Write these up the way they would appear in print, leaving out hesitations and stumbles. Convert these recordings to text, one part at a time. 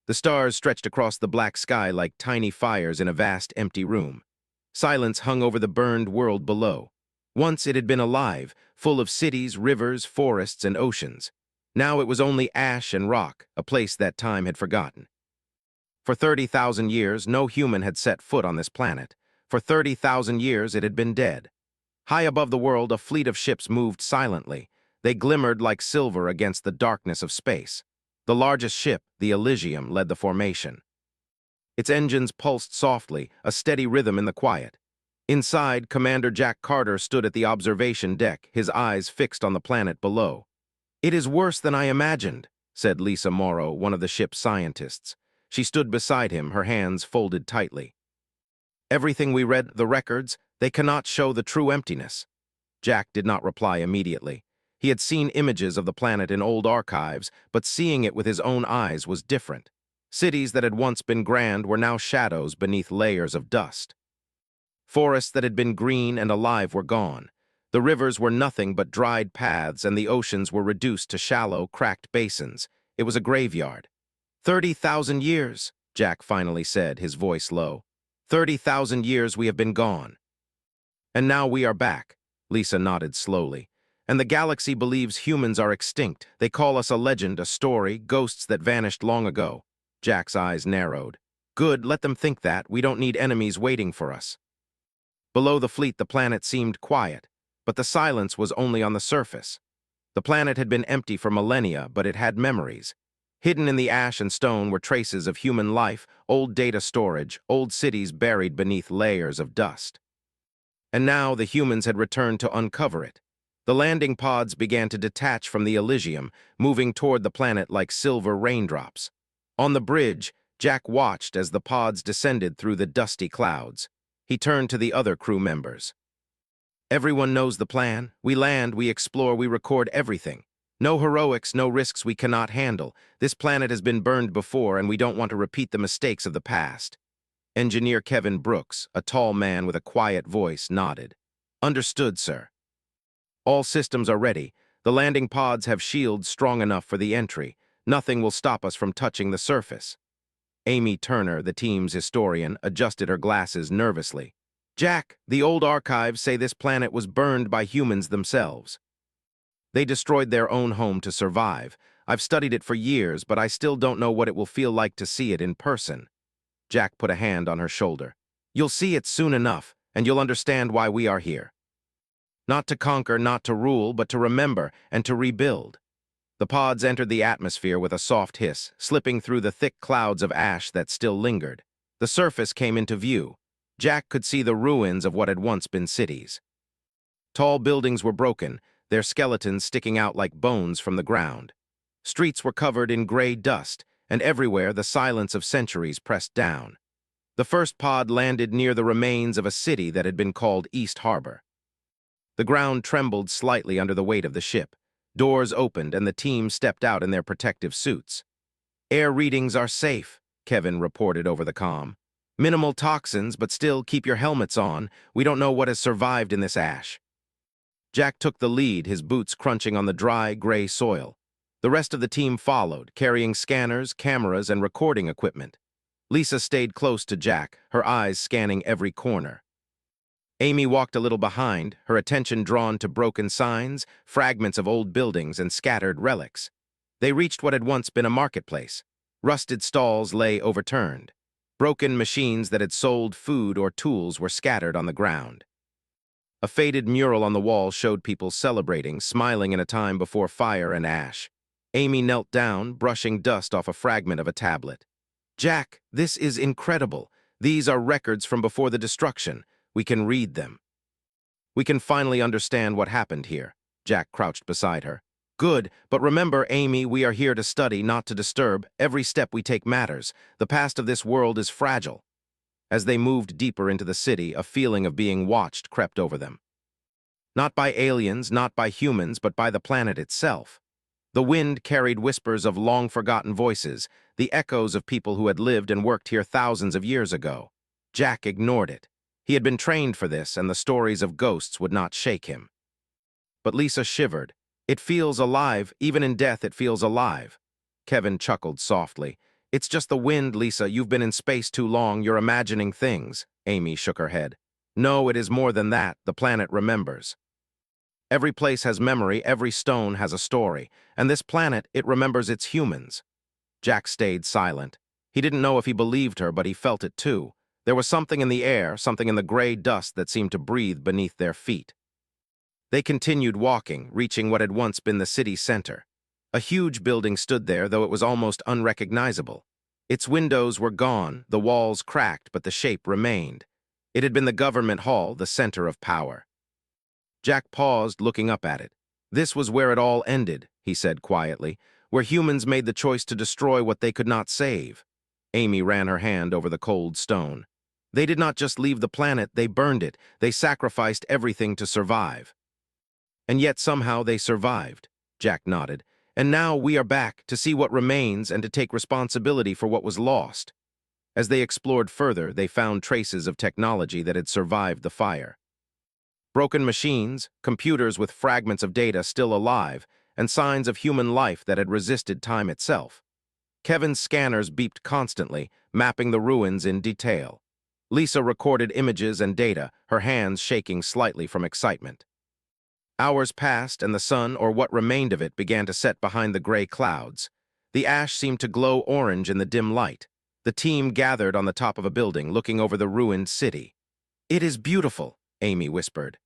The stars stretched across the black sky like tiny fires in a vast, empty room. Silence hung over the burned world below. Once it had been alive, full of cities, rivers, forests, and oceans. Now it was only ash and rock, a place that time had forgotten. For 30,000 years, no human had set foot on this planet. For 30,000 years, it had been dead. High above the world, a fleet of ships moved silently. They glimmered like silver against the darkness of space. The largest ship, the Elysium, led the formation. Its engines pulsed softly, a steady rhythm in the quiet. Inside, Commander Jack Carter stood at the observation deck, his eyes fixed on the planet below. "It is worse than I imagined," said Lisa Morrow, one of the ship's scientists. She stood beside him, her hands folded tightly. "Everything we read, the records, they cannot show the true emptiness." Jack did not reply immediately. He had seen images of the planet in old archives, but seeing it with his own eyes was different. Cities that had once been grand were now shadows beneath layers of dust. Forests that had been green and alive were gone. The rivers were nothing but dried paths, and the oceans were reduced to shallow, cracked basins. It was a graveyard. 30,000 years, Jack finally said, his voice low. 30,000 years we have been gone. And now we are back, Lisa nodded slowly. And the galaxy believes humans are extinct. They call us a legend, a story, ghosts that vanished long ago. Jack's eyes narrowed. Good, let them think that. We don't need enemies waiting for us. Below the fleet, the planet seemed quiet, but the silence was only on the surface. The planet had been empty for millennia, but it had memories. Hidden in the ash and stone were traces of human life, old data storage, old cities buried beneath layers of dust. And now the humans had returned to uncover it. The landing pods began to detach from the Elysium, moving toward the planet like silver raindrops. On the bridge, Jack watched as the pods descended through the dusty clouds. He turned to the other crew members. "Everyone knows the plan. We land, we explore, we record everything. No heroics, no risks we cannot handle. This planet has been burned before, and we don't want to repeat the mistakes of the past." Engineer Kevin Brooks, a tall man with a quiet voice, nodded. "Understood, sir. All systems are ready. The landing pods have shields strong enough for the entry. Nothing will stop us from touching the surface." Amy Turner, the team's historian, adjusted her glasses nervously. "Jack, the old archives say this planet was burned by humans themselves. They destroyed their own home to survive. I've studied it for years, but I still don't know what it will feel like to see it in person." Jack put a hand on her shoulder. "You'll see it soon enough, and you'll understand why we are here. Not to conquer, not to rule, but to remember and to rebuild." The pods entered the atmosphere with a soft hiss, slipping through the thick clouds of ash that still lingered. The surface came into view. Jack could see the ruins of what had once been cities. Tall buildings were broken, their skeletons sticking out like bones from the ground. Streets were covered in gray dust, and everywhere the silence of centuries pressed down. The first pod landed near the remains of a city that had been called East Harbor. The ground trembled slightly under the weight of the ship. Doors opened, and the team stepped out in their protective suits. "Air readings are safe," Kevin reported over the comm. "Minimal toxins, but still keep your helmets on. We don't know what has survived in this ash." Jack took the lead, his boots crunching on the dry, gray soil. The rest of the team followed, carrying scanners, cameras, and recording equipment. Lisa stayed close to Jack, her eyes scanning every corner. Amy walked a little behind, her attention drawn to broken signs, fragments of old buildings, and scattered relics. They reached what had once been a marketplace. Rusted stalls lay overturned. Broken machines that had sold food or tools were scattered on the ground. A faded mural on the wall showed people celebrating, smiling in a time before fire and ash. Amy knelt down, brushing dust off a fragment of a tablet. "Jack, this is incredible. These are records from before the destruction. We can read them. We can finally understand what happened here." Jack crouched beside her. "Good, but remember, Amy, we are here to study, not to disturb. Every step we take matters. The past of this world is fragile." As they moved deeper into the city, a feeling of being watched crept over them. Not by aliens, not by humans, but by the planet itself. The wind carried whispers of long-forgotten voices, the echoes of people who had lived and worked here thousands of years ago. Jack ignored it. He had been trained for this, and the stories of ghosts would not shake him. But Lisa shivered. "It feels alive. Even in death, it feels alive." Kevin chuckled softly. It's just the wind, Lisa. You've been in space too long. You're imagining things. Amy shook her head. No, it is more than that. The planet remembers. Every place has memory, every stone has a story, and this planet, it remembers its humans. Jack stayed silent. He didn't know if he believed her, but he felt it too. There was something in the air, something in the gray dust that seemed to breathe beneath their feet. They continued walking, reaching what had once been the city center. A huge building stood there, though it was almost unrecognizable. Its windows were gone, the walls cracked, but the shape remained. It had been the government hall, the center of power. Jack paused, looking up at it. This was where it all ended, he said quietly, where humans made the choice to destroy what they could not save. Amy ran her hand over the cold stone. They did not just leave the planet, they burned it. They sacrificed everything to survive. And yet somehow they survived, Jack nodded. And now we are back to see what remains and to take responsibility for what was lost. As they explored further, they found traces of technology that had survived the fire. Broken machines, computers with fragments of data still alive, and signs of human life that had resisted time itself. Kevin's scanners beeped constantly, mapping the ruins in detail. Lisa recorded images and data, her hands shaking slightly from excitement. Hours passed, and the sun, or what remained of it, began to set behind the gray clouds. The ash seemed to glow orange in the dim light. The team gathered on the top of a building, looking over the ruined city. "It is beautiful," Amy whispered.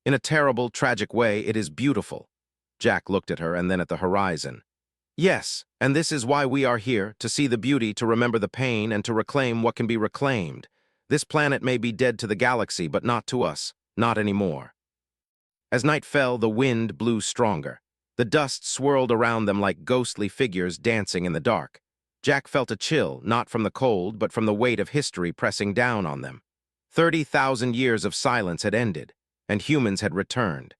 "In a terrible, tragic way, it is beautiful." Jack looked at her and then at the horizon. "Yes, and this is why we are here, to see the beauty, to remember the pain, and to reclaim what can be reclaimed. This planet may be dead to the galaxy, but not to us, not anymore." As night fell, the wind blew stronger. The dust swirled around them like ghostly figures dancing in the dark. Jack felt a chill, not from the cold, but from the weight of history pressing down on them. 30,000 years of silence had ended, and humans had returned.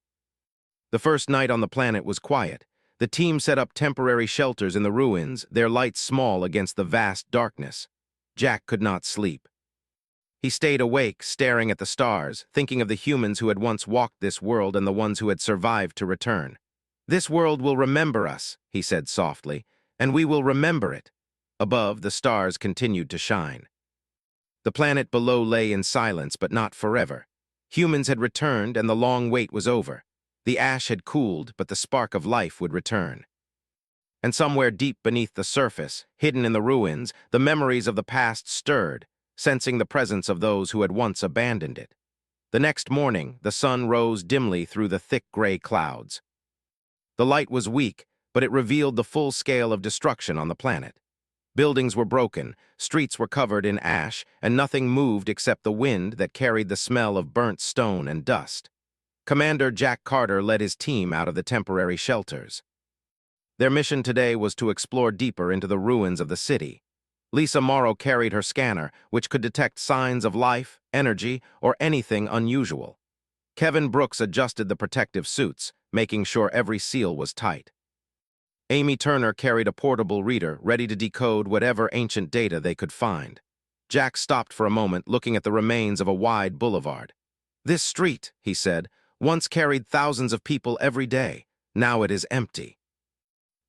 The first night on the planet was quiet. The team set up temporary shelters in the ruins, their lights small against the vast darkness. Jack could not sleep. He stayed awake, staring at the stars, thinking of the humans who had once walked this world and the ones who had survived to return. "This world will remember us," he said softly, "and we will remember it." Above, the stars continued to shine. The planet below lay in silence, but not forever. Humans had returned, and the long wait was over. The ash had cooled, but the spark of life would return. And somewhere deep beneath the surface, hidden in the ruins, the memories of the past stirred, sensing the presence of those who had once abandoned it. The next morning, the sun rose dimly through the thick gray clouds. The light was weak, but it revealed the full scale of destruction on the planet. Buildings were broken, streets were covered in ash, and nothing moved except the wind that carried the smell of burnt stone and dust. Commander Jack Carter led his team out of the temporary shelters. Their mission today was to explore deeper into the ruins of the city. Lisa Morrow carried her scanner, which could detect signs of life, energy, or anything unusual. Kevin Brooks adjusted the protective suits, making sure every seal was tight. Amy Turner carried a portable reader, ready to decode whatever ancient data they could find. Jack stopped for a moment, looking at the remains of a wide boulevard. "This street," he said, "once carried thousands of people every day. Now it is empty."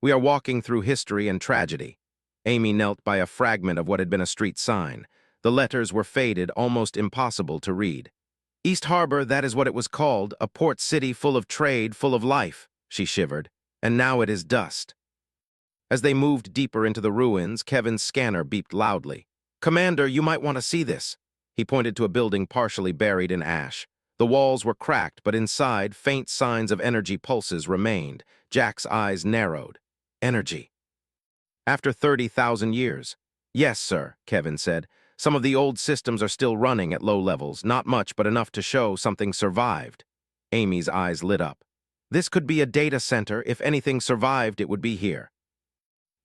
"We are walking through history and tragedy." Amy knelt by a fragment of what had been a street sign. The letters were faded, almost impossible to read. "East Harbor, that is what it was called, a port city full of trade, full of life," she shivered, "and now it is dust." As they moved deeper into the ruins, Kevin's scanner beeped loudly. "Commander, you might want to see this." He pointed to a building partially buried in ash. The walls were cracked, but inside, faint signs of energy pulses remained. Jack's eyes narrowed. "Energy. After 30,000 years." "Yes, sir," Kevin said. "Some of the old systems are still running at low levels, not much, but enough to show something survived." Amy's eyes lit up. "This could be a data center. If anything survived, it would be here.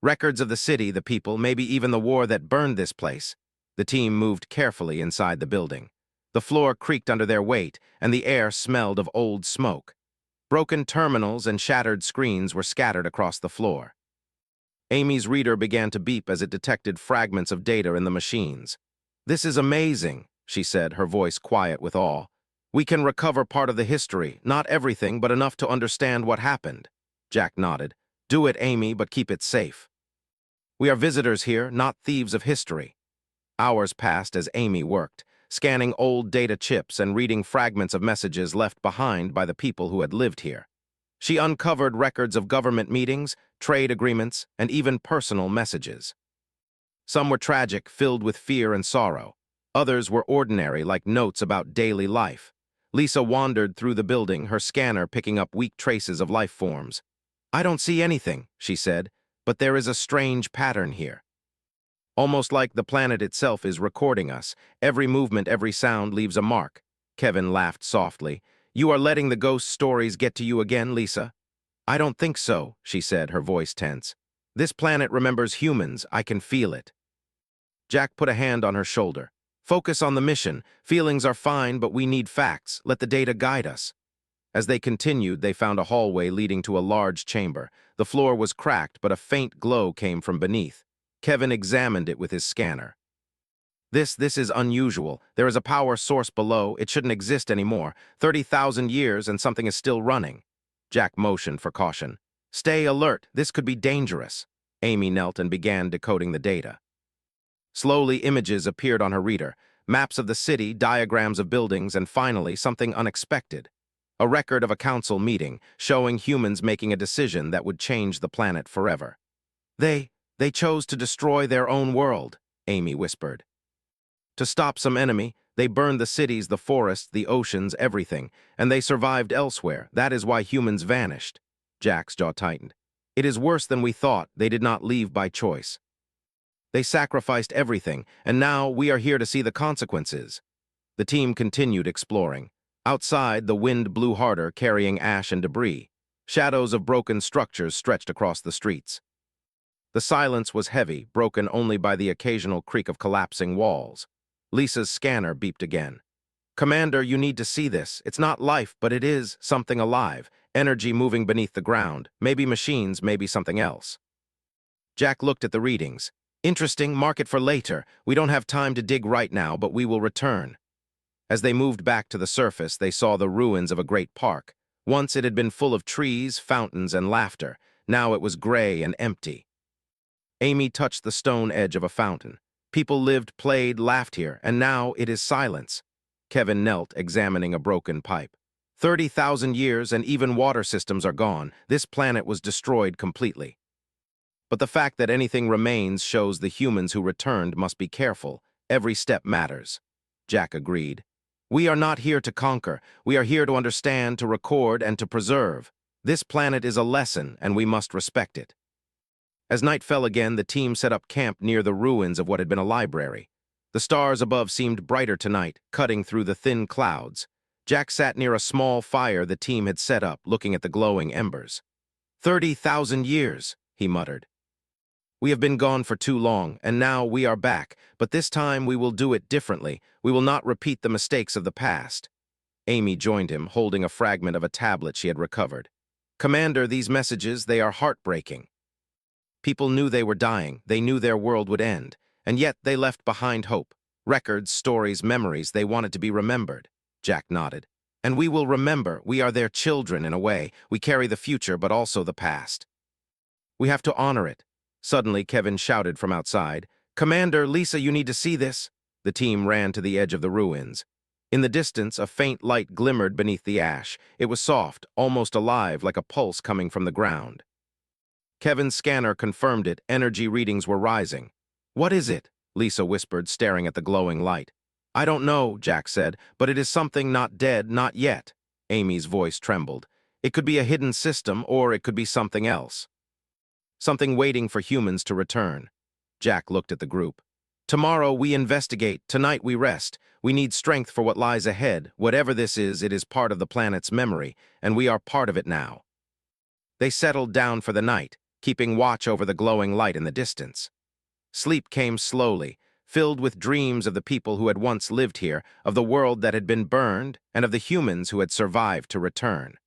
Records of the city, the people, maybe even the war that burned this place." The team moved carefully inside the building. The floor creaked under their weight, and the air smelled of old smoke. Broken terminals and shattered screens were scattered across the floor. Amy's reader began to beep as it detected fragments of data in the machines. "This is amazing," she said, her voice quiet with awe. "We can recover part of the history, not everything, but enough to understand what happened." Jack nodded. "Do it, Amy, but keep it safe." We are visitors here, not thieves of history. Hours passed as Amy worked, scanning old data chips and reading fragments of messages left behind by the people who had lived here. She uncovered records of government meetings, trade agreements, and even personal messages. Some were tragic, filled with fear and sorrow. Others were ordinary, like notes about daily life. Lisa wandered through the building, her scanner picking up weak traces of life forms. "I don't see anything," she said, "but there is a strange pattern here. Almost like the planet itself is recording us. Every movement, every sound leaves a mark." Kevin laughed softly. "You are letting the ghost stories get to you again, Lisa?" "I don't think so," she said, her voice tense. "This planet remembers humans. I can feel it." Jack put a hand on her shoulder. "Focus on the mission. Feelings are fine, but we need facts. Let the data guide us." As they continued, they found a hallway leading to a large chamber. The floor was cracked, but a faint glow came from beneath. Kevin examined it with his scanner. This is unusual. There is a power source below. It shouldn't exist anymore. 30,000 years and something is still running." Jack motioned for caution. "Stay alert. This could be dangerous." Amy knelt and began decoding the data. Slowly, images appeared on her reader. Maps of the city, diagrams of buildings, and finally, something unexpected. A record of a council meeting, showing humans making a decision that would change the planet forever. They chose to destroy their own world," Amy whispered. "To stop some enemy, they burned the cities, the forests, the oceans, everything, and they survived elsewhere. That is why humans vanished." Jack's jaw tightened. "It is worse than we thought. They did not leave by choice. They sacrificed everything, and now we are here to see the consequences." The team continued exploring. Outside, the wind blew harder, carrying ash and debris. Shadows of broken structures stretched across the streets. The silence was heavy, broken only by the occasional creak of collapsing walls. Lisa's scanner beeped again. "Commander, you need to see this. It's not life, but it is something alive. Energy moving beneath the ground. Maybe machines, maybe something else." Jack looked at the readings. "Interesting, mark it for later. We don't have time to dig right now, but we will return." As they moved back to the surface, they saw the ruins of a great park. Once it had been full of trees, fountains, and laughter. Now it was gray and empty. Amy touched the stone edge of a fountain. People lived, played, laughed here, and now it is silence. Kevin knelt, examining a broken pipe. 30,000 years and even water systems are gone. This planet was destroyed completely. But the fact that anything remains shows the humans who returned must be careful. Every step matters. Jack agreed. "We are not here to conquer. We are here to understand, to record, and to preserve. This planet is a lesson, and we must respect it." As night fell again, the team set up camp near the ruins of what had been a library. The stars above seemed brighter tonight, cutting through the thin clouds. Jack sat near a small fire the team had set up, looking at the glowing embers. 30,000 years, he muttered. "We have been gone for too long, and now we are back, but this time we will do it differently. We will not repeat the mistakes of the past." Amy joined him, holding a fragment of a tablet she had recovered. "Commander, these messages, they are heartbreaking. People knew they were dying, they knew their world would end, and yet they left behind hope. Records, stories, memories, they wanted to be remembered." Jack nodded. "And we will remember. We are their children in a way. We carry the future, but also the past. We have to honor it." Suddenly, Kevin shouted from outside, "Commander, Lisa, you need to see this." The team ran to the edge of the ruins. In the distance, a faint light glimmered beneath the ash. It was soft, almost alive, like a pulse coming from the ground. Kevin's scanner confirmed it. Energy readings were rising. "What is it?" Lisa whispered, staring at the glowing light. "I don't know," Jack said, "but it is something not dead, not yet." Amy's voice trembled. "It could be a hidden system, or it could be something else. Something waiting for humans to return." Jack looked at the group. "Tomorrow we investigate. Tonight we rest. We need strength for what lies ahead. Whatever this is, it is part of the planet's memory, and we are part of it now." They settled down for the night, keeping watch over the glowing light in the distance. Sleep came slowly, filled with dreams of the people who had once lived here, of the world that had been burned, and of the humans who had survived to return.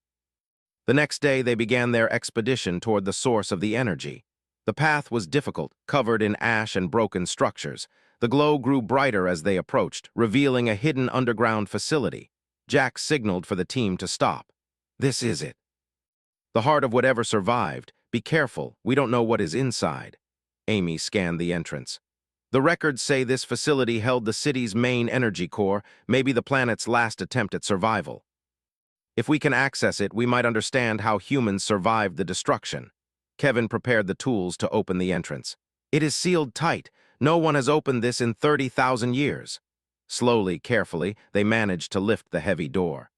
The next day they began their expedition toward the source of the energy. The path was difficult, covered in ash and broken structures. The glow grew brighter as they approached, revealing a hidden underground facility. Jack signaled for the team to stop. "This is it. The heart of whatever survived. Be careful, we don't know what is inside." Amy scanned the entrance. The records say this facility held the city's main energy core, maybe the planet's last attempt at survival. If we can access it, we might understand how humans survived the destruction. Kevin prepared the tools to open the entrance. It is sealed tight. No one has opened this in 30,000 years. Slowly, carefully, they managed to lift the heavy door.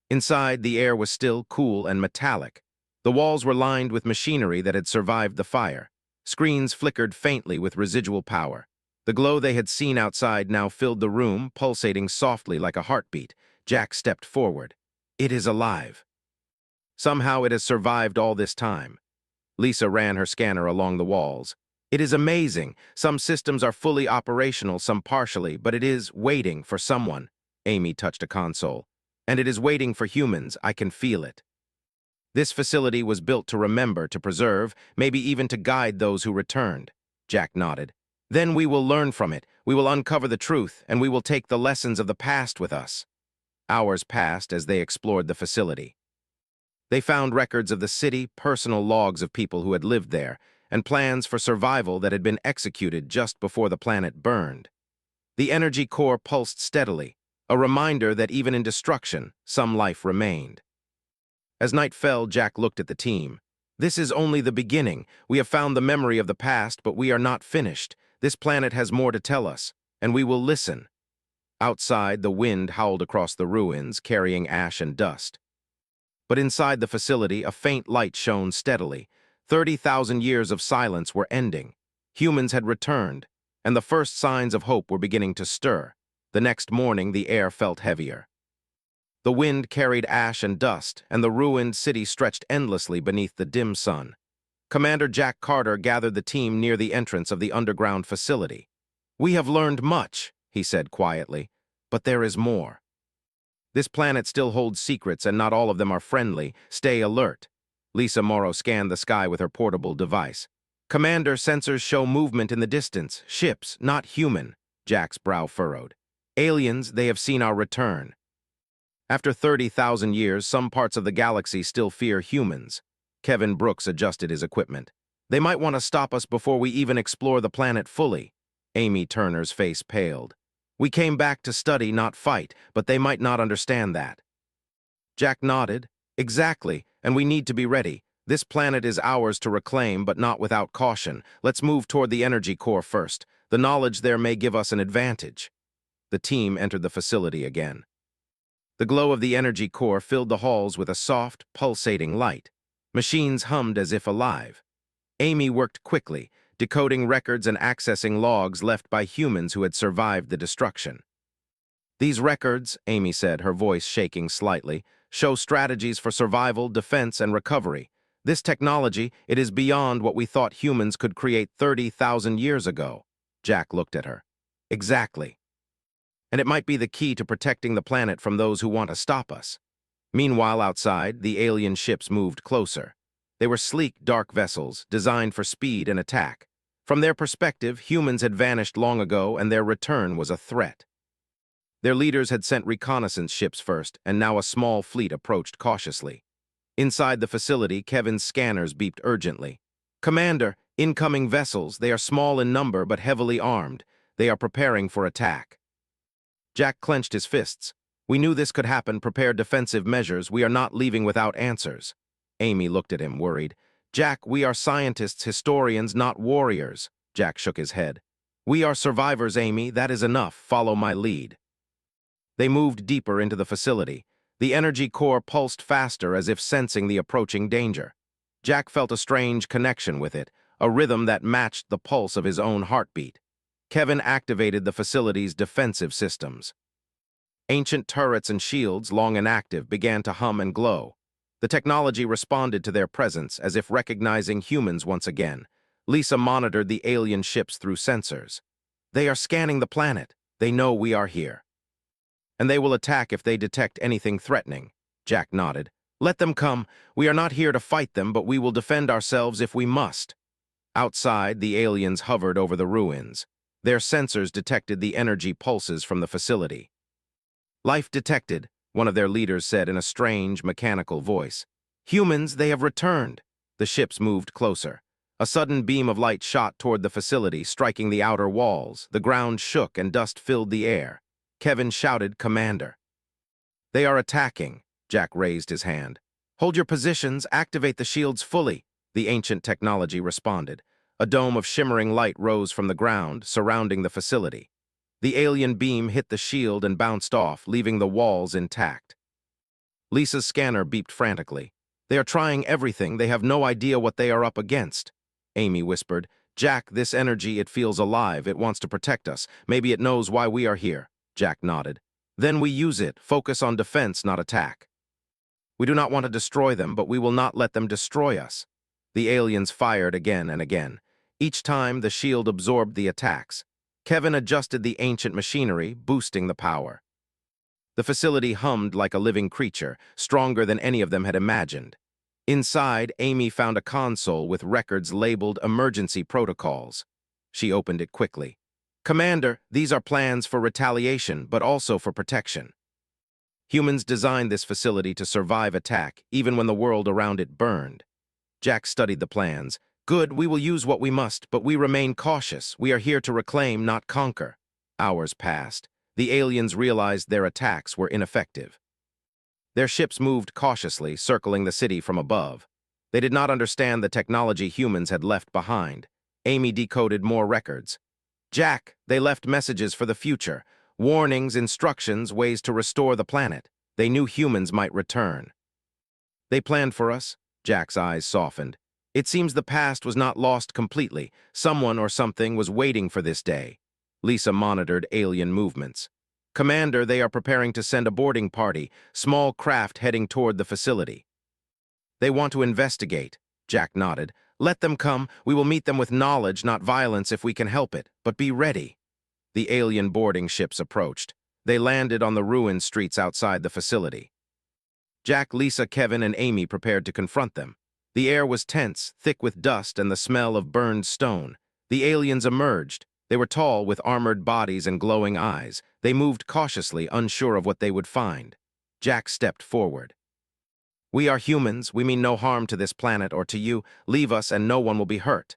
Inside, the air was still cool and metallic. The walls were lined with machinery that had survived the fire. Screens flickered faintly with residual power. The glow they had seen outside now filled the room, pulsating softly like a heartbeat. Jack stepped forward. It is alive. Somehow it has survived all this time. Lisa ran her scanner along the walls. It is amazing. Some systems are fully operational, some partially, but it is waiting for someone. Amy touched a console. And it is waiting for humans. I can feel it. This facility was built to remember, to preserve, maybe even to guide those who returned. Jack nodded. Then we will learn from it. We will uncover the truth, and we will take the lessons of the past with us. Hours passed as they explored the facility. They found records of the city, personal logs of people who had lived there, and plans for survival that had been executed just before the planet burned. The energy core pulsed steadily, a reminder that even in destruction, some life remained. As night fell, Jack looked at the team. This is only the beginning. We have found the memory of the past, but we are not finished. This planet has more to tell us, and we will listen. Outside, the wind howled across the ruins, carrying ash and dust. But inside the facility, a faint light shone steadily. 30,000 years of silence were ending. Humans had returned, and the first signs of hope were beginning to stir. The next morning, the air felt heavier. The wind carried ash and dust, and the ruined city stretched endlessly beneath the dim sun. Commander Jack Carter gathered the team near the entrance of the underground facility. "We have learned much," he said quietly, "but there is more. This planet still holds secrets, and not all of them are friendly. Stay alert." Lisa Morrow scanned the sky with her portable device. "Commander, sensors show movement in the distance. Ships, not human." Jack's brow furrowed. "Aliens, they have seen our return." After 30,000 years, some parts of the galaxy still fear humans. Kevin Brooks adjusted his equipment. "They might want to stop us before we even explore the planet fully." Amy Turner's face paled. "We came back to study, not fight, but they might not understand that." Jack nodded. "Exactly, and we need to be ready. This planet is ours to reclaim, but not without caution. Let's move toward the energy core first. The knowledge there may give us an advantage." The team entered the facility again. The glow of the energy core filled the halls with a soft, pulsating light. Machines hummed as if alive. Amy worked quickly, decoding records and accessing logs left by humans who had survived the destruction. "These records," Amy said, her voice shaking slightly, "show strategies for survival, defense, and recovery. This technology, it is beyond what we thought humans could create 30,000 years ago." Jack looked at her. "Exactly. And it might be the key to protecting the planet from those who want to stop us." Meanwhile, outside, the alien ships moved closer. They were sleek, dark vessels, designed for speed and attack. From their perspective, humans had vanished long ago, and their return was a threat. Their leaders had sent reconnaissance ships first, and now a small fleet approached cautiously. Inside the facility, Kevin's scanners beeped urgently. "Commander, incoming vessels. They are small in number but heavily armed. They are preparing for attack." Jack clenched his fists. "We knew this could happen. Prepare defensive measures. We are not leaving without answers." Amy looked at him, worried. "Jack, we are scientists, historians, not warriors." Jack shook his head. "We are survivors, Amy. That is enough. Follow my lead." They moved deeper into the facility. The energy core pulsed faster as if sensing the approaching danger. Jack felt a strange connection with it, a rhythm that matched the pulse of his own heartbeat. Kevin activated the facility's defensive systems. Ancient turrets and shields, long inactive, began to hum and glow. The technology responded to their presence as if recognizing humans once again. Lisa monitored the alien ships through sensors. "They are scanning the planet. They know we are here. And they will attack if they detect anything threatening." Jack nodded. "Let them come. We are not here to fight them, but we will defend ourselves if we must." Outside, the aliens hovered over the ruins. Their sensors detected the energy pulses from the facility. "Life detected," one of their leaders said in a strange, mechanical voice. "Humans, they have returned." The ships moved closer. A sudden beam of light shot toward the facility, striking the outer walls. The ground shook and dust filled the air. Kevin shouted, "Commander!" "They are attacking." Jack raised his hand. "Hold your positions, activate the shields fully," the ancient technology responded. A dome of shimmering light rose from the ground, surrounding the facility. The alien beam hit the shield and bounced off, leaving the walls intact. Lisa's scanner beeped frantically. "They are trying everything. They have no idea what they are up against." Amy whispered, "Jack, this energy, it feels alive. It wants to protect us. Maybe it knows why we are here." Jack nodded. "Then we use it. Focus on defense, not attack. We do not want to destroy them, but we will not let them destroy us." The aliens fired again and again. Each time, the shield absorbed the attacks. Kevin adjusted the ancient machinery, boosting the power. The facility hummed like a living creature, stronger than any of them had imagined. Inside, Amy found a console with records labeled Emergency Protocols. She opened it quickly. "Commander, these are plans for retaliation, but also for protection. Humans designed this facility to survive attack, even when the world around it burned." Jack studied the plans. "Good, we will use what we must, but we remain cautious. We are here to reclaim, not conquer." Hours passed. The aliens realized their attacks were ineffective. Their ships moved cautiously, circling the city from above. They did not understand the technology humans had left behind. Amy decoded more records. "Jack, they left messages for the future. Warnings, instructions, ways to restore the planet. They knew humans might return." "They planned for us?" Jack's eyes softened. "It seems the past was not lost completely. Someone or something was waiting for this day." Lisa monitored alien movements. "Commander, they are preparing to send a boarding party, small craft heading toward the facility." "They want to investigate." Jack nodded. "Let them come. We will meet them with knowledge, not violence, if we can help it. But be ready." The alien boarding ships approached. They landed on the ruined streets outside the facility. Jack, Lisa, Kevin, and Amy prepared to confront them. The air was tense, thick with dust and the smell of burned stone. The aliens emerged. They were tall, with armored bodies and glowing eyes. They moved cautiously, unsure of what they would find. Jack stepped forward. "We are humans. We mean no harm to this planet or to you. Leave us and no one will be hurt."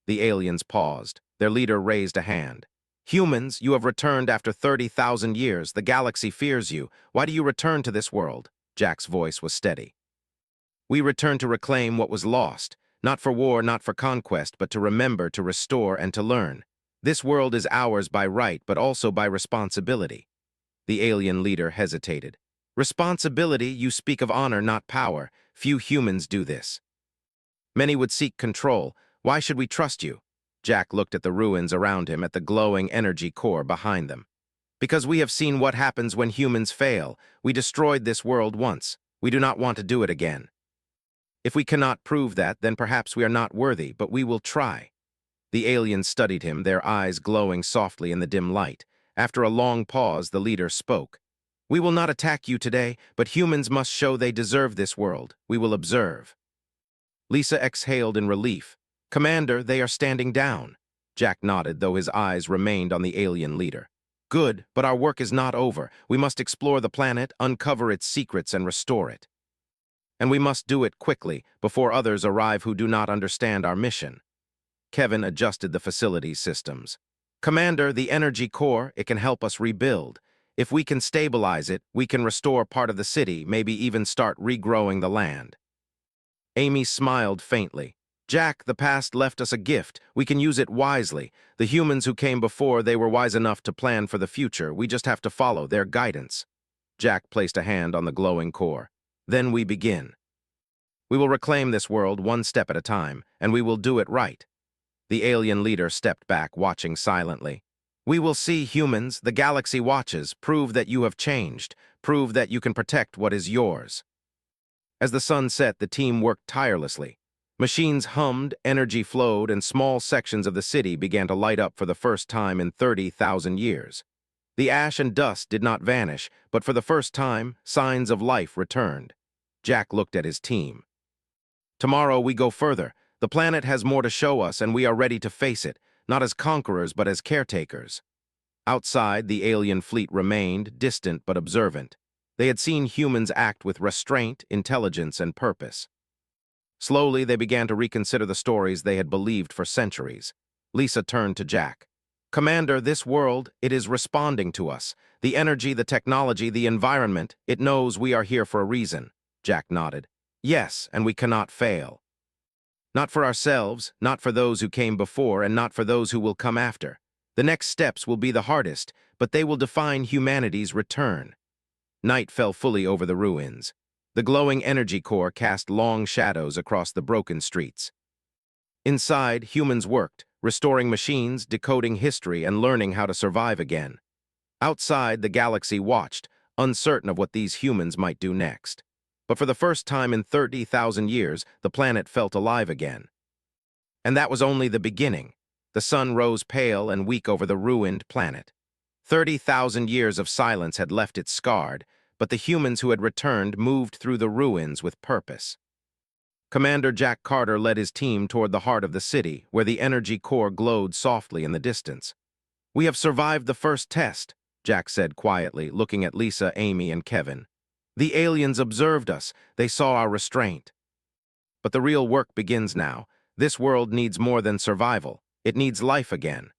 The aliens paused. Their leader raised a hand. "Humans, you have returned after 30,000 years. The galaxy fears you. Why do you return to this world?" Jack's voice was steady. "We return to reclaim what was lost. Not for war, not for conquest, but to remember, to restore, and to learn. This world is ours by right, but also by responsibility." The alien leader hesitated. "Responsibility? You speak of honor, not power. Few humans do this. Many would seek control. Why should we trust you?" Jack looked at the ruins around him, at the glowing energy core behind them. "Because we have seen what happens when humans fail. We destroyed this world once. We do not want to do it again. If we cannot prove that, then perhaps we are not worthy, but we will try." The aliens studied him, their eyes glowing softly in the dim light. After a long pause, the leader spoke. "We will not attack you today, but humans must show they deserve this world. We will observe." Lisa exhaled in relief. "Commander, they are standing down." Jack nodded, though his eyes remained on the alien leader. "Good, but our work is not over. We must explore the planet, uncover its secrets, and restore it. And we must do it quickly, before others arrive who do not understand our mission." Kevin adjusted the facility's systems. "Commander, the energy core, it can help us rebuild. If we can stabilize it, we can restore part of the city, maybe even start regrowing the land." Amy smiled faintly. "Jack, the past left us a gift. We can use it wisely. The humans who came before, they were wise enough to plan for the future. We just have to follow their guidance." Jack placed a hand on the glowing core. "Then we begin. We will reclaim this world one step at a time, and we will do it right." The alien leader stepped back, watching silently. "We will see, humans. The galaxy watches. Prove that you have changed. Prove that you can protect what is yours." As the sun set, the team worked tirelessly. Machines hummed, energy flowed, and small sections of the city began to light up for the first time in 30,000 years. The ash and dust did not vanish, but for the first time, signs of life returned. Jack looked at his team. "Tomorrow we go further. The planet has more to show us, and we are ready to face it, not as conquerors but as caretakers." Outside, the alien fleet remained, distant but observant. They had seen humans act with restraint, intelligence, and purpose. Slowly, they began to reconsider the stories they had believed for centuries. Lisa turned to Jack. "Commander, this world, it is responding to us. The energy, the technology, the environment, it knows we are here for a reason." Jack nodded. "Yes, and we cannot fail. Not for ourselves, not for those who came before, and not for those who will come after. The next steps will be the hardest, but they will define humanity's return." Night fell fully over the ruins. The glowing energy core cast long shadows across the broken streets. Inside, humans worked, restoring machines, decoding history, and learning how to survive again. Outside, the galaxy watched, uncertain of what these humans might do next. But for the first time in 30,000 years, the planet felt alive again. And that was only the beginning. The sun rose pale and weak over the ruined planet. 30,000 years of silence had left it scarred, but the humans who had returned moved through the ruins with purpose. Commander Jack Carter led his team toward the heart of the city, where the energy core glowed softly in the distance. "We have survived the first test," Jack said quietly, looking at Lisa, Amy, and Kevin. "The aliens observed us. They saw our restraint. But the real work begins now. This world needs more than survival. It needs life again."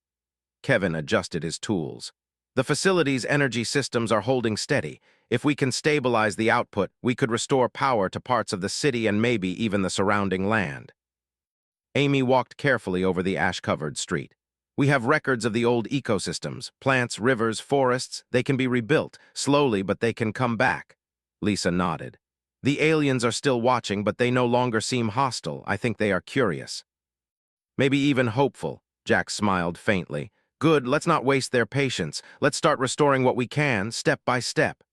Kevin adjusted his tools. "The facility's energy systems are holding steady. If we can stabilize the output, we could restore power to parts of the city and maybe even the surrounding land." Amy walked carefully over the ash-covered street. "We have records of the old ecosystems, plants, rivers, forests. They can be rebuilt, slowly, but they can come back." Lisa nodded. "The aliens are still watching, but they no longer seem hostile. I think they are curious. Maybe even hopeful." Jack smiled faintly. "Good, let's not waste their patience. Let's start restoring what we can, step by step."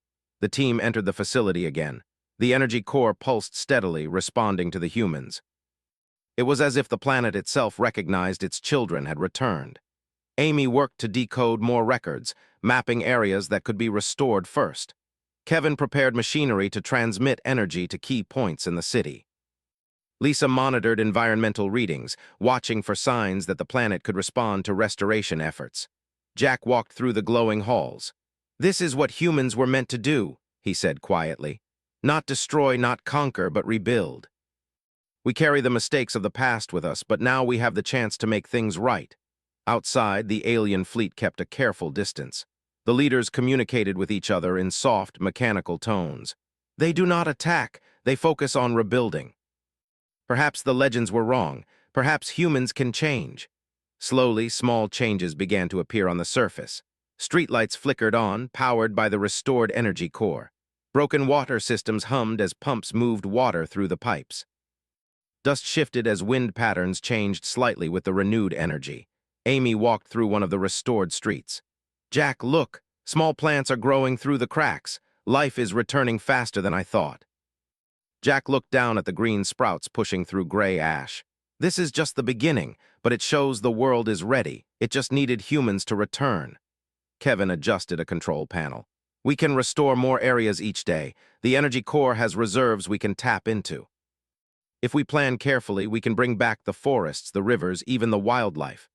The team entered the facility again. The energy core pulsed steadily, responding to the humans. It was as if the planet itself recognized its children had returned. Amy worked to decode more records, mapping areas that could be restored first. Kevin prepared machinery to transmit energy to key points in the city. Lisa monitored environmental readings, watching for signs that the planet could respond to restoration efforts. Jack walked through the glowing halls. "This is what humans were meant to do," he said quietly. "Not destroy, not conquer, but rebuild. We carry the mistakes of the past with us, but now we have the chance to make things right." Outside, the alien fleet kept a careful distance. The leaders communicated with each other in soft, mechanical tones. "They do not attack, they focus on rebuilding." Perhaps the legends were wrong. Perhaps humans can change. Slowly, small changes began to appear on the surface. Streetlights flickered on, powered by the restored energy core. Broken water systems hummed as pumps moved water through the pipes. Dust shifted as wind patterns changed slightly with the renewed energy. Amy walked through one of the restored streets. "Jack, look! Small plants are growing through the cracks. Life is returning faster than I thought." Jack looked down at the green sprouts pushing through gray ash. "This is just the beginning, but it shows the world is ready. It just needed humans to return." Kevin adjusted a control panel. "We can restore more areas each day. The energy core has reserves we can tap into. If we plan carefully, we can bring back the forests, the rivers, even the wildlife."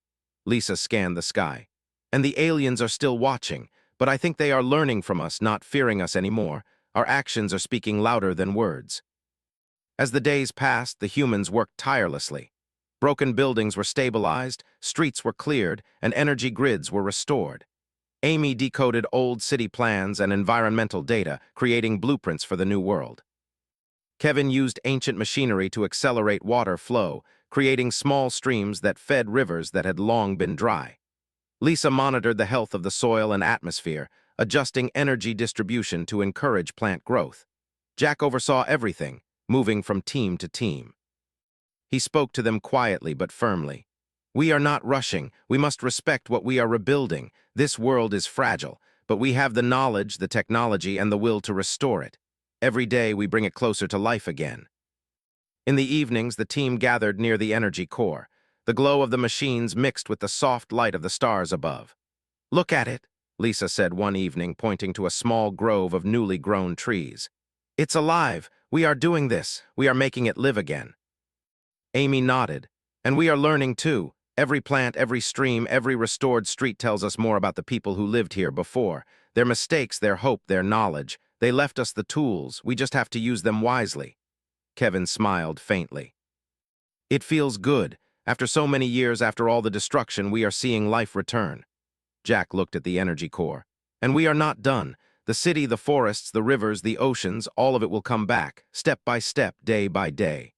Lisa scanned the sky. "And the aliens are still watching, but I think they are learning from us, not fearing us anymore. Our actions are speaking louder than words." As the days passed, the humans worked tirelessly. Broken buildings were stabilized, streets were cleared, and energy grids were restored. Amy decoded old city plans and environmental data, creating blueprints for the new world. Kevin used ancient machinery to accelerate water flow, creating small streams that fed rivers that had long been dry. Lisa monitored the health of the soil and atmosphere, adjusting energy distribution to encourage plant growth. Jack oversaw everything, moving from team to team. He spoke to them quietly but firmly. "We are not rushing. We must respect what we are rebuilding. This world is fragile, but we have the knowledge, the technology, and the will to restore it. Every day we bring it closer to life again." In the evenings, the team gathered near the energy core. The glow of the machines mixed with the soft light of the stars above. "Look at it," Lisa said one evening, pointing to a small grove of newly grown trees. "It's alive. We are doing this. We are making it live again." Amy nodded. "And we are learning too. Every plant, every stream, every restored street tells us more about the people who lived here before. Their mistakes, their hope, their knowledge. They left us the tools. We just have to use them wisely." Kevin smiled faintly. It feels good. After so many years, after all the destruction, we are seeing life return. Jack looked at the energy core. And we are not done. The city, the forests, the rivers, the oceans, all of it will come back, step by step, day by day.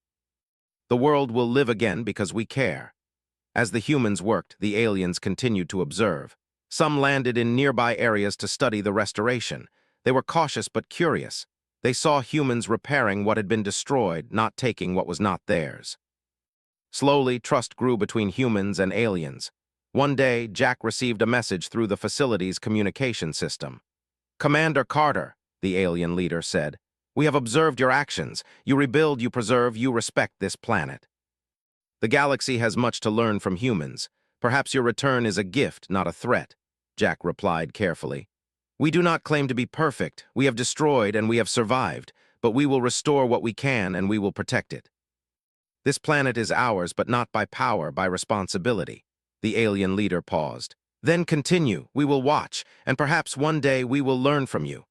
The world will live again because we care. As the humans worked, the aliens continued to observe. Some landed in nearby areas to study the restoration. They were cautious but curious. They saw humans repairing what had been destroyed, not taking what was not theirs. Slowly, trust grew between humans and aliens. One day, Jack received a message through the facility's communication system. "Commander Carter," the alien leader said, "we have observed your actions. You rebuild, you preserve, you respect this planet. The galaxy has much to learn from humans. Perhaps your return is a gift, not a threat," Jack replied carefully. "We do not claim to be perfect. We have destroyed and we have survived, but we will restore what we can and we will protect it. This planet is ours, but not by power, by responsibility." The alien leader paused. "Then continue, we will watch, and perhaps one day we will learn from you."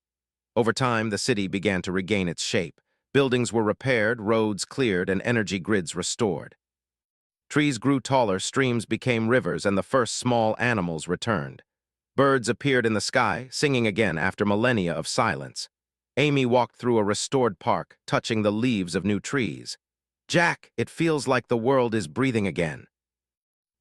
Over time, the city began to regain its shape. Buildings were repaired, roads cleared, and energy grids restored. Trees grew taller, streams became rivers, and the first small animals returned. Birds appeared in the sky, singing again after millennia of silence. Amy walked through a restored park, touching the leaves of new trees. "Jack, it feels like the world is breathing again."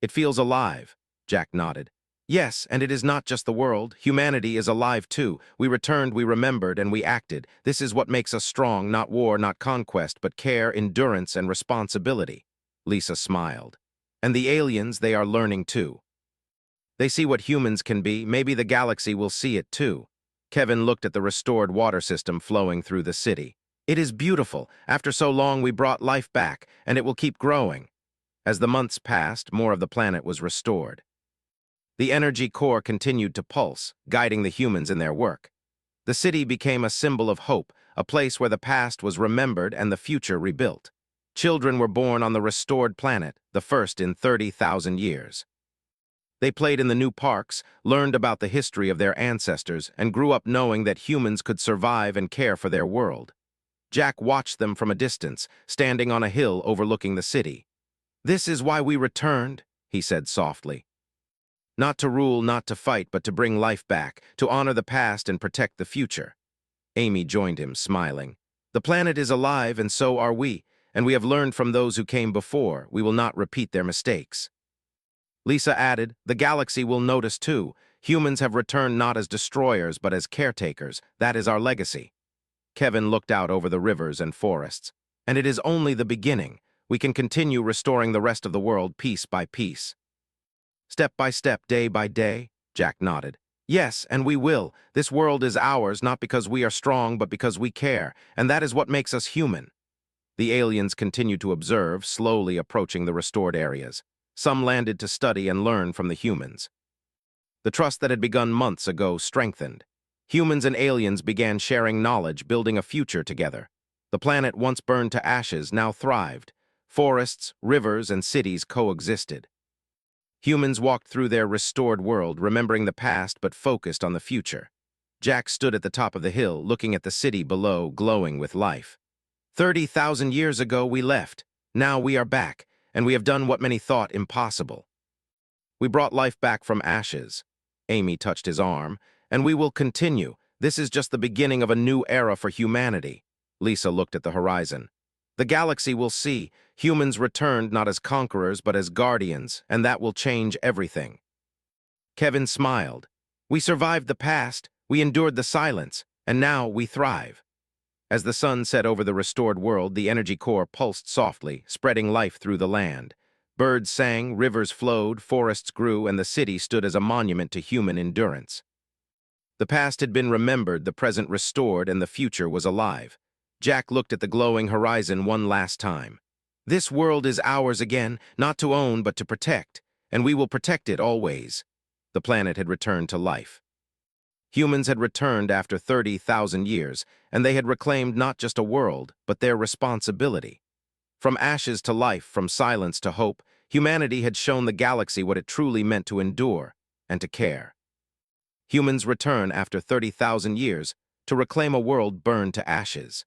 "It feels alive," Jack nodded. "Yes, and it is not just the world. Humanity is alive too. We returned, we remembered, and we acted. This is what makes us strong, not war, not conquest, but care, endurance, and responsibility." Lisa smiled. "And the aliens, they are learning too. They see what humans can be. Maybe the galaxy will see it too." Kevin looked at the restored water system flowing through the city. "It is beautiful. After so long, we brought life back, and it will keep growing." As the months passed, more of the planet was restored. The energy core continued to pulse, guiding the humans in their work. The city became a symbol of hope, a place where the past was remembered and the future rebuilt. Children were born on the restored planet, the first in 30,000 years. They played in the new parks, learned about the history of their ancestors, and grew up knowing that humans could survive and care for their world. Jack watched them from a distance, standing on a hill overlooking the city. "This is why we returned," he said softly. "Not to rule, not to fight, but to bring life back, to honor the past and protect the future." Amy joined him, smiling. "The planet is alive, and so are we, and we have learned from those who came before. We will not repeat their mistakes." Lisa added, "The galaxy will notice too. Humans have returned not as destroyers, but as caretakers. That is our legacy." Kevin looked out over the rivers and forests. "And it is only the beginning. We can continue restoring the rest of the world piece by piece." "Step by step, day by day," Jack nodded. "Yes, and we will. This world is ours, not because we are strong, but because we care, and that is what makes us human." The aliens continued to observe, slowly approaching the restored areas. Some landed to study and learn from the humans. The trust that had begun months ago strengthened. Humans and aliens began sharing knowledge, building a future together. The planet, once burned to ashes, now thrived. Forests, rivers, and cities coexisted. Humans walked through their restored world, remembering the past but focused on the future. Jack stood at the top of the hill, looking at the city below, glowing with life. 30,000 years ago we left. Now we are back, and we have done what many thought impossible. We brought life back from ashes." Amy touched his arm. "And we will continue. This is just the beginning of a new era for humanity." Lisa looked at the horizon. "The galaxy will see. Humans returned not as conquerors, but as guardians, and that will change everything." Kevin smiled. "We survived the past, we endured the silence, and now we thrive." As the sun set over the restored world, the energy core pulsed softly, spreading life through the land. Birds sang, rivers flowed, forests grew, and the city stood as a monument to human endurance. The past had been remembered, the present restored, and the future was alive. Jack looked at the glowing horizon one last time. "This world is ours again, not to own, but to protect, and we will protect it always." The planet had returned to life. Humans had returned after 30,000 years, and they had reclaimed not just a world, but their responsibility. From ashes to life, from silence to hope, humanity had shown the galaxy what it truly meant to endure and to care. Humans return after 30,000 years to reclaim a world burned to ashes.